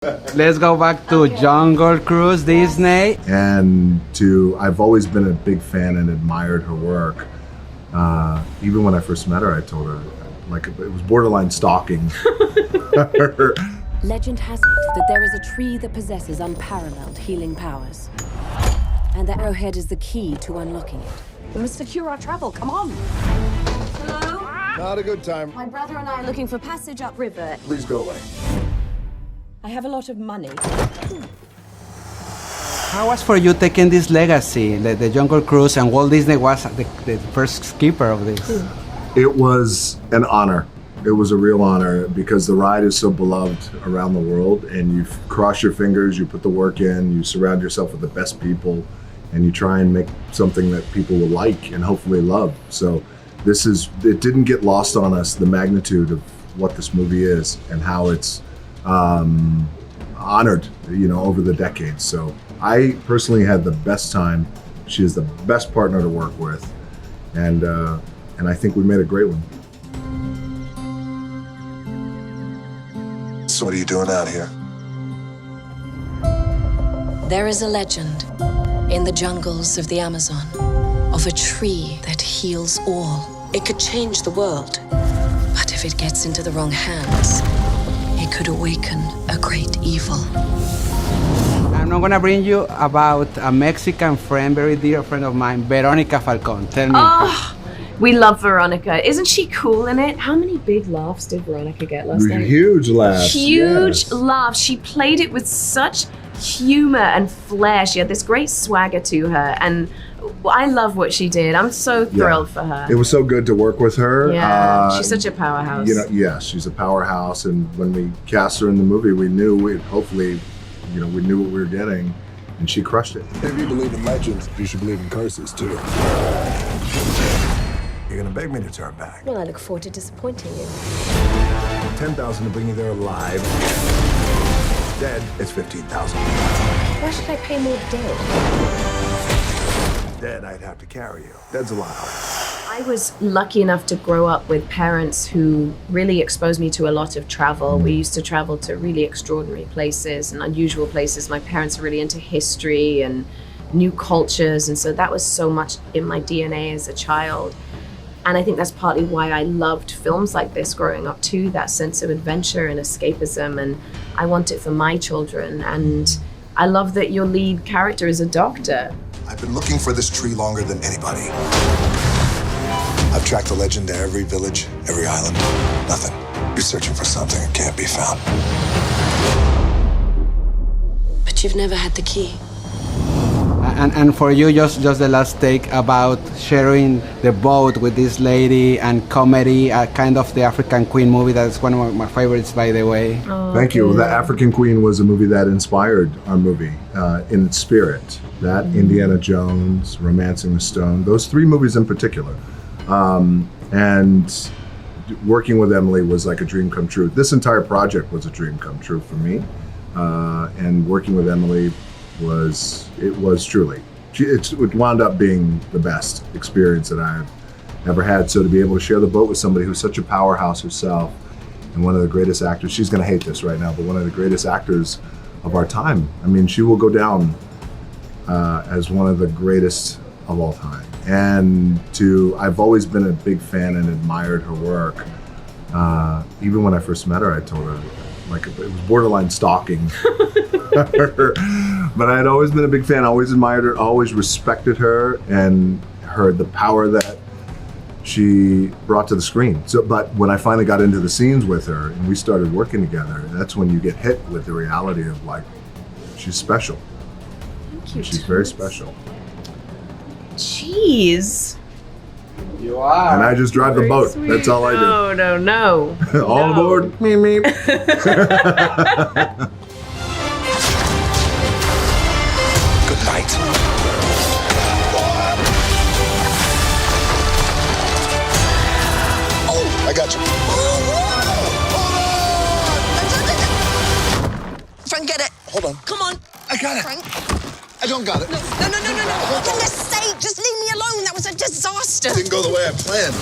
Let's go back to Jungle Cruise, Disney. And I've always been a big fan and admired her work. Even when I first met her, I told her, like, it was borderline stalking. Legend has it that there is a tree that possesses unparalleled healing powers. And the arrowhead is the key to unlocking it. We must secure our travel, come on! Hello? Not a good time. My brother and I are looking for passage upriver. Please go away. I have a lot of money. How was for you taking this legacy, the Jungle Cruise, and Walt Disney was the first skipper of this? It was an honor. It was a real honor because the ride is so beloved around the world, and you cross your fingers, you put the work in, you surround yourself with the best people, and you try and make something that people will like and hopefully love. So it didn't get lost on us, the magnitude of what this movie is and how it's honored, over the decades. So I personally had the best time. She is the best partner to work with, and I think we made a great one. So what are you doing out here? There is a legend in the jungles of the Amazon of a tree that heals all. It could change the world, but if it gets into the wrong hands, it could awaken a great evil. I'm not gonna bring you about a Mexican friend, very dear friend of mine, Verónica Falcón. Tell me. Oh, we love Veronica. Isn't she cool in it? How many big laughs did Veronica get last night? Huge laughs. Huge laughs. She played it with such humor and flair. She had this great swagger to her, and I love what she did. I'm so thrilled for her. It was so good to work with her. Yeah, she's such a powerhouse. Yes, she's a powerhouse. And when we cast her in the movie, we knew we knew what we were getting, and she crushed it. If you believe in legends, you should believe in curses too. You're gonna beg me to turn back. Well, I look forward to disappointing you. 10,000 to bring you there alive. Dead, it's 15,000. Why should I pay more dead? Dead, I'd have to carry you. Dead's a lot harder. I was lucky enough to grow up with parents who really exposed me to a lot of travel. We used to travel to really extraordinary places and unusual places. My parents are really into history and new cultures, and so that was so much in my DNA as a child. And I think that's partly why I loved films like this growing up too, that sense of adventure and escapism, and I want it for my children. And I love that your lead character is a doctor. I've been looking for this tree longer than anybody. I've tracked the legend to every village, every island. Nothing. You're searching for something that can't be found. But you've never had the key. And for you, just the last take about sharing the boat with this lady and comedy, kind of the African Queen movie. That's one of my favorites, by the way. Oh, Thank you. The African Queen was a movie that inspired our movie in its spirit. That, Indiana Jones, Romancing the Stone, those three movies in particular. And working with Emily was like a dream come true. This entire project was a dream come true for me. And working with Emily was truly, it wound up being the best experience that I've ever had. So to be able to share the boat with somebody who's such a powerhouse herself and one of the greatest actors, she's gonna hate this right now, but one of the greatest actors of our time. I mean, she will go down as one of the greatest of all time. And I've always been a big fan and admired her work. Even when I first met her, I told her, like, it was borderline stalking. But I had always been a big fan. I always admired her, always respected her, and the power that she brought to the screen. But when I finally got into the scenes with her and we started working together, that's when you get hit with the reality of, like, she's special. Thank you. She's very special. Jeez. You are. And I just drive the boat. Sweet. That's all I do. No. All aboard. Meep, meep. Good night. Oh, I got you. Frank, get it. Hold on. Come on. I got it. Frank. I don't got it. No. For goodness sake, just leave me alone. That was a disaster. Didn't go the way I planned.